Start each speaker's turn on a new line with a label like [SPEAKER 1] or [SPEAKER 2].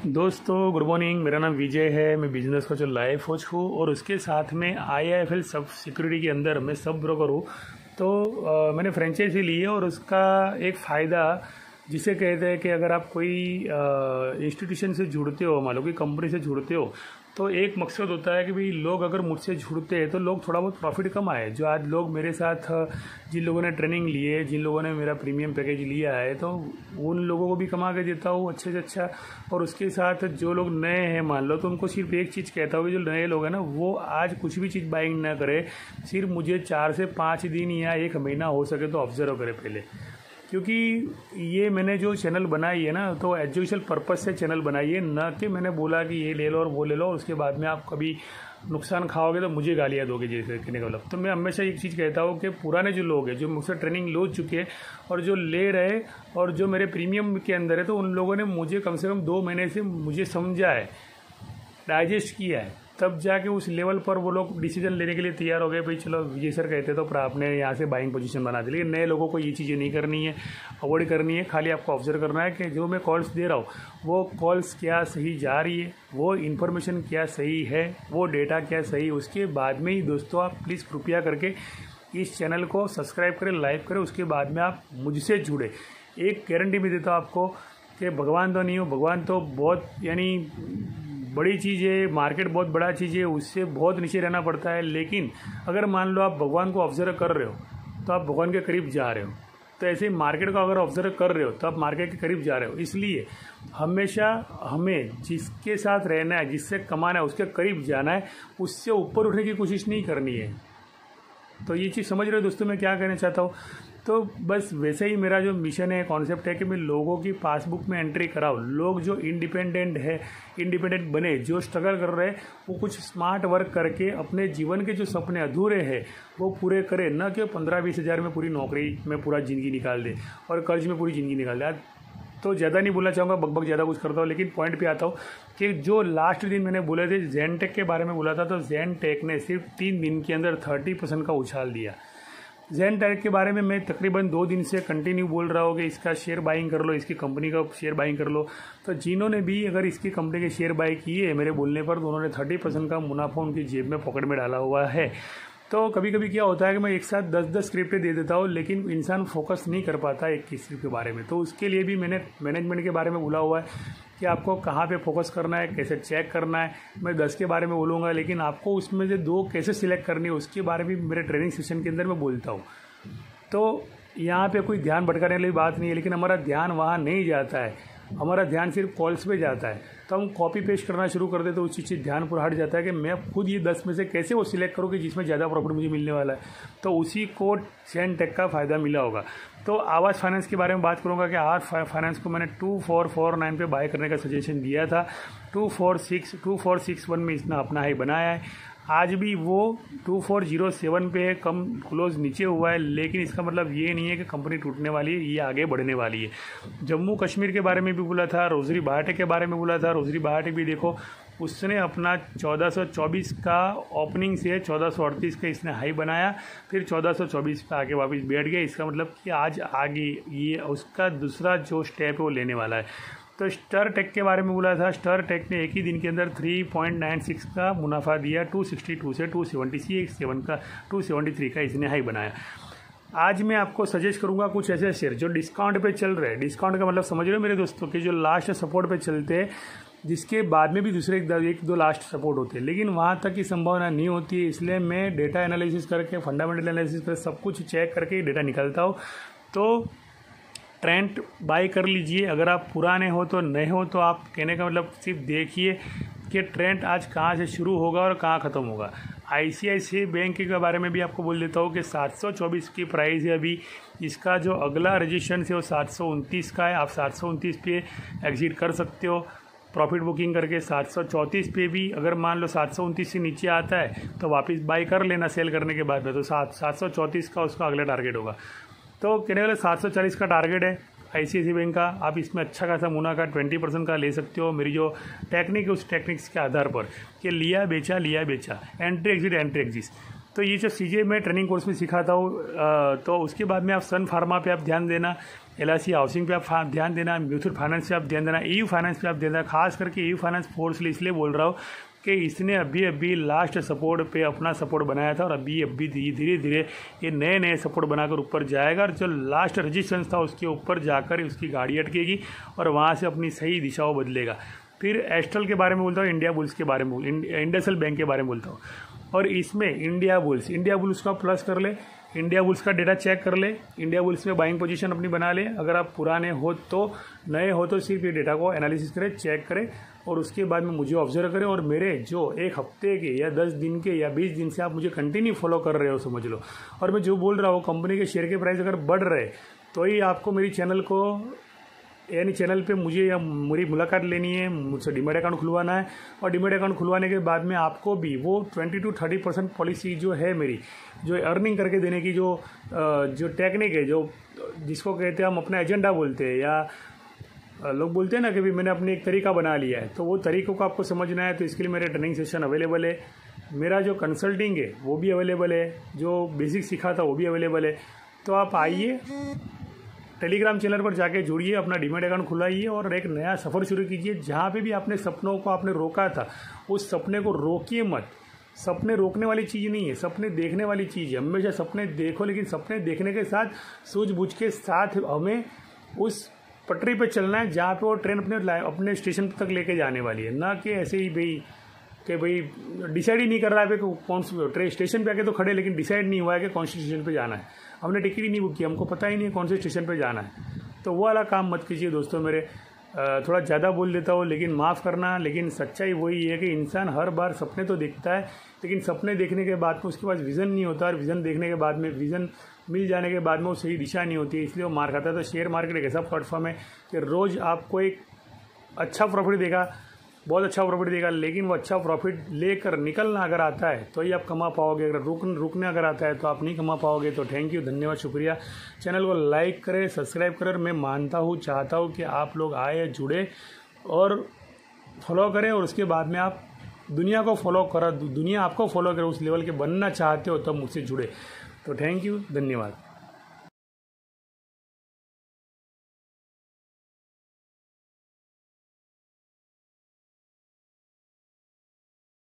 [SPEAKER 1] दोस्तों good morning. मेरा नाम विजय है। मैं बिजनेस कोच और लाइफ कोच हूँ और उसके साथ में आईआईएफएल सब सिक्योरिटी के अंदर मैं सब ब्रोकर हूँ। तो मैंने फ्रेंचाइजी ली है और उसका एक फ़ायदा जिसे कहते हैं कि अगर आप कोई इंस्टीट्यूशन से जुड़ते हो, मान लो कि कंपनी से जुड़ते हो, तो एक मकसद होता है कि भाई लोग अगर मुझसे जुड़ते हैं तो लोग थोड़ा बहुत प्रॉफिट कमाए। जो आज लोग मेरे साथ जिन लोगों ने ट्रेनिंग ली है, जिन लोगों ने मेरा प्रीमियम पैकेज लिया है, तो उन लोगों को भी कमा के देता हूँ अच्छे से अच्छा। और उसके साथ जो लोग नए हैं मान लो, तो उनको सिर्फ एक चीज़ कहता हूँ कि जो नए लोग हैं ना, वो आज कुछ भी चीज़ बाइंग ना करे, सिर्फ मुझे 4 से 5 दिन या 1 महीना हो सके तो ऑब्जर्व करे पहले। क्योंकि ये मैंने जो चैनल बनाई है ना, तो एजुकेशनल पर्पस से चैनल बनाई है, ना कि मैंने बोला कि ये ले लो और वो ले लो, उसके बाद में आप कभी नुकसान खाओगे तो मुझे गालियाँ दोगे, जैसे कहने का मतलब। तो मैं हमेशा एक चीज़ कहता हूँ कि पुराने जो लोग हैं, जो मुझसे ट्रेनिंग ले चुके हैं और जो ले रहे और जो मेरे प्रीमियम के अंदर है, तो उन लोगों ने मुझे कम से कम 2 महीने से मुझे समझा है, डाइजेस्ट किया है, तब जाके उस लेवल पर वो लोग डिसीजन लेने के लिए तैयार हो गए। भाई चलो विजय सर कहते तो आपने यहाँ से बाइंग पोजीशन बना दी। लेकिन नए लोगों को ये चीज़ें नहीं करनी है, अवॉइड करनी है। खाली आपको ऑब्जर्व करना है कि जो मैं कॉल्स दे रहा हूँ वो कॉल्स क्या सही जा रही है, वो इन्फॉर्मेशन क्या सही है, वो डेटा क्या सही। उसके बाद में ही दोस्तों आप प्लीज़ कृपया करके इस चैनल को सब्सक्राइब करें, लाइक करें। उसके बाद में आप मुझसे जुड़े। एक गारंटी भी देता हूँ आपको कि भगवान तो नहीं हो, भगवान तो बहुत यानी बड़ी चीज़ है, मार्केट बहुत बड़ा चीज़ है, उससे बहुत नीचे रहना पड़ता है। लेकिन अगर मान लो आप भगवान को ऑब्जर्व कर रहे हो तो आप भगवान के करीब जा रहे हो। तो ऐसे ही मार्केट को अगर ऑब्जर्व कर रहे हो तो आप मार्केट के करीब जा रहे हो। इसलिए हमेशा हमें जिसके साथ रहना है, जिससे कमाना है, उसके करीब जाना है, उससे ऊपर उठने की कोशिश नहीं करनी है। तो ये चीज़ समझ रहे हो दोस्तों मैं क्या कहना चाहता हूँ। तो बस वैसे ही मेरा जो मिशन है, कॉन्सेप्ट है कि मैं लोगों की पासबुक में एंट्री कराऊँ। लोग जो इंडिपेंडेंट बने, जो स्ट्रगल कर रहे हैं, वो कुछ स्मार्ट वर्क करके अपने जीवन के जो सपने अधूरे हैं वो पूरे करें, न कि 15-20 हज़ार में पूरी नौकरी में पूरा ज़िंदगी निकाल दे और कर्ज में पूरी ज़िंदगी निकाल दे। तो ज़्यादा नहीं बोलना चाहूँगा, बकबक ज़्यादा कुछ करता हूँ, लेकिन पॉइंट पे आता हूँ कि जो लास्ट दिन मैंने बोले थे ज़ेनटेक के बारे में बोला था, तो ज़ेनटेक ने सिर्फ 3 दिन के अंदर 30% का उछाल दिया। ज़ेनटेक के बारे में मैं तकरीबन 2 दिन से कंटिन्यू बोल रहा हूँ कि इसका शेयर बाइंग कर लो, इसकी कंपनी का शेयर बाइंग कर लो। तो जिन्होंने भी अगर इसकी कंपनी के शेयर बाई किए मेरे बोलने पर, तो उन्होंने 30% का मुनाफा उनकी जेब में पॉकेट में डाला हुआ है। तो कभी कभी क्या होता है कि मैं एक साथ 10-10 स्क्रिप्टें दे देता हूँ, लेकिन इंसान फोकस नहीं कर पाता एक की स्क्रिप्ट के बारे में। तो उसके लिए भी मैंने मैनेजमेंट के बारे में बोला हुआ है कि आपको कहाँ पे फोकस करना है, कैसे चेक करना है। मैं 10 के बारे में बोलूँगा, लेकिन आपको उसमें से 2 कैसे सिलेक्ट करनी है उसके बारे में मेरे ट्रेनिंग सेशन के अंदर मैं बोलता हूँ। तो यहाँ पे कोई ध्यान भटकाने वाली बात नहीं है, लेकिन हमारा ध्यान वहाँ नहीं जाता है, हमारा ध्यान सिर्फ कॉल्स पे जाता है। तो हम कॉपी पेस्ट करना शुरू कर देते तो उस चीज़ से ध्यान पूरा हट जाता है कि मैं खुद ये 10 में से कैसे वो सिलेक्ट करूँ कि जिसमें ज़्यादा प्रॉफिट मुझे मिलने वाला है। तो उसी को ज़ेनटेक का फ़ायदा मिला होगा। तो आवाज़ फाइनेंस के बारे में बात करूँगा कि आवाज़ फाइनेंस को मैंने 2449 पे बाय करने का सजेशन दिया था। 2461 में इसने अपना हाई बनाया है। आज भी वो 2407 पे है, कम क्लोज नीचे हुआ है, लेकिन इसका मतलब ये नहीं है कि कंपनी टूटने वाली है, ये आगे बढ़ने वाली है। जम्मू कश्मीर के बारे में भी बोला था, रोजरी बायोटेक के बारे में बोला था। रोजरी बायोटेक भी देखो, उसने अपना 1424 का ओपनिंग से 1438 का इसने हाई बनाया, फिर 1424 पे आके वापस बैठ गया। इसका मतलब कि आज आगे ये उसका दूसरा जो स्टेप है वो लेने वाला है। तो स्टरटेक के बारे में बोला था, स्टरटेक ने एक ही दिन के अंदर 3.96 का मुनाफा दिया, 262 से 277 का 273 का इसने हाई बनाया। आज मैं आपको सजेस्ट करूंगा कुछ ऐसे शेयर जो डिस्काउंट पे चल रहे हैं। डिस्काउंट का मतलब समझ रहे हो मेरे दोस्तों, कि जो लास्ट सपोर्ट पे चलते हैं, जिसके बाद में भी दूसरे 1-2 लास्ट सपोर्ट होते हैं, लेकिन वहाँ तक की संभावना नहीं होती है। इसलिए मैं डेटा एनालिसिस करके, फंडामेंटल एनालिसिस कर सब कुछ चेक करके डेटा निकालता हूँ। तो ट्रेंड बाई कर लीजिए। अगर आप पुराने हो तो नए हो, तो आप कहने का मतलब सिर्फ देखिए कि ट्रेंड आज कहाँ से शुरू होगा और कहाँ ख़त्म होगा। आईसीआईसीआई बैंक के बारे में भी आपको बोल देता हूँ कि 724 की प्राइस है अभी। इसका जो अगला रजिस्ट्रेशन है वो 729 का है। आप 729 पे एग्जिट कर सकते हो प्रॉफिट बुकिंग करके। 734 पे भी अगर मान लो 729 से नीचे आता है तो वापस बाई कर लेना सेल करने के बाद में। तो 734 का उसका अगला टारगेट होगा। तो कहने वाले 740 का टारगेट है आईसीआईसीआई बैंक का। आप इसमें अच्छा खासा मुनाफा 20% का ले सकते हो। मेरी जो टेक्निक है उस टेक्निक्स के आधार पर कि लिया बेचा, एंट्री एग्जिट। तो ये जो चीज़ें मैं ट्रेनिंग कोर्स में सिखाता हूँ, तो उसके बाद में आप सन फार्मा पे आप ध्यान देना LIC हाउसिंग पे आप ध्यान देना, म्यूचुअल फाइनेंस पे आप ध्यान देना, EU फाइनेंस पे आप ध्यान देना। खास करके EU फाइनेंस फोर्सली इसलिए बोल रहा हूँ कि इसने अभी लास्ट सपोर्ट पे अपना सपोर्ट बनाया था और अभी धीरे धीरे ये नए सपोर्ट बनाकर ऊपर जाएगा और जो लास्ट रजिस्टेंस था उसके ऊपर जाकर उसकी गाड़ी अटकेगी और वहाँ से अपनी सही दिशा बदलेगा। फिर एस्ट्रल के बारे में बोलता हूँ, इंडिया बुल्स के बारे में इंडसइंड बैंक के बारे में बोलता हूँ। और इसमें इंडिया बुल्स का प्लस कर ले, इंडिया बुल्स का डेटा चेक कर ले, इंडिया बुल्स में बाइंग पोजीशन अपनी बना ले। अगर आप पुराने हो तो, नए हो तो सिर्फ ये डेटा को एनालिसिस करें, चेक करें और उसके बाद में मुझे ऑब्जर्व करें। और मेरे जो एक हफ्ते के या 10 दिन के या 20 दिन से आप मुझे कंटिन्यू फॉलो कर रहे हो समझ लो। और मैं जो बोल रहा हूँ, कंपनी के शेयर के प्राइस अगर बढ़ रहे तो ही आपको मेरी चैनल को यानी चैनल पे मुझे या मेरी मुलाकात लेनी है, मुझसे डीमैट अकाउंट खुलवाना है। और डीमैट अकाउंट खुलवाने के बाद में आपको भी वो 20 to 30% पॉलिसी जो है मेरी, जो अर्निंग करके देने की जो टेक्निक है, जो जिसको कहते हैं हम अपना एजेंडा बोलते हैं या लोग बोलते हैं ना कि भी मैंने अपने एक तरीका बना लिया है, तो वो तरीक़ों को आपको समझना है। तो इसके लिए मेरे ट्रेनिंग सेशन अवेलेबल है, मेरा जो कंसल्टिंग है वो भी अवेलेबल है, जो बेसिक सीखा था वो भी अवेलेबल है। तो आप आइए, टेलीग्राम चैनल पर जाके जुड़िए, अपना डीमैट अकाउंट खुलाइए और एक नया सफ़र शुरू कीजिए। जहाँ पे भी आपने सपनों को आपने रोका था, उस सपने को रोकिए मत। सपने रोकने वाली चीज़ नहीं है, सपने देखने वाली चीज़ है। हमेशा सपने देखो, लेकिन सपने देखने के साथ सूझबूझ के साथ हमें उस पटरी पे चलना है जहाँ पे वो ट्रेन अपने स्टेशन तक लेके जाने वाली है। ना कि ऐसे ही भाई डिसाइड ही नहीं कर रहा है कौन सी स्टेशन पे आके तो खड़े, लेकिन डिसाइड नहीं हुआ है कि कौन से स्टेशन पे जाना है। हमने टिकट ही नहीं बुक की, हमको पता ही नहीं है कौन से स्टेशन पे जाना है। तो वो वाला काम मत कीजिए दोस्तों मेरे। थोड़ा ज़्यादा बोल देता हूँ, लेकिन माफ़ करना। लेकिन सच्चाई वही है कि इंसान हर बार सपने तो देखता है, लेकिन सपने देखने के बाद में उसके पास विज़न नहीं होता, और विज़न देखने के बाद में, विज़न मिल जाने के बाद में वो सही दिशा नहीं होती है, इसलिए वो मार खाता है। तो शेयर मार्केट एक ऐसा प्लेटफॉर्म है कि रोज़ आपको एक अच्छा प्रॉफिट देगा, बहुत अच्छा प्रॉफिट देगा, लेकिन वो अच्छा प्रॉफिट लेकर निकलना अगर आता है तो ही आप कमा पाओगे। अगर रुकने अगर आता है तो आप नहीं कमा पाओगे। तो थैंक यू, धन्यवाद, शुक्रिया। चैनल को लाइक करें, सब्सक्राइब करें। मैं मानता हूँ, चाहता हूँ कि आप लोग आए, जुड़े और फॉलो करें, और उसके बाद में आप दुनिया को फॉलो करो, दुनिया आपको फॉलो करे। उस लेवल के बनना चाहते हो तब मुझसे जुड़े। तो थैंक यू, धन्यवाद।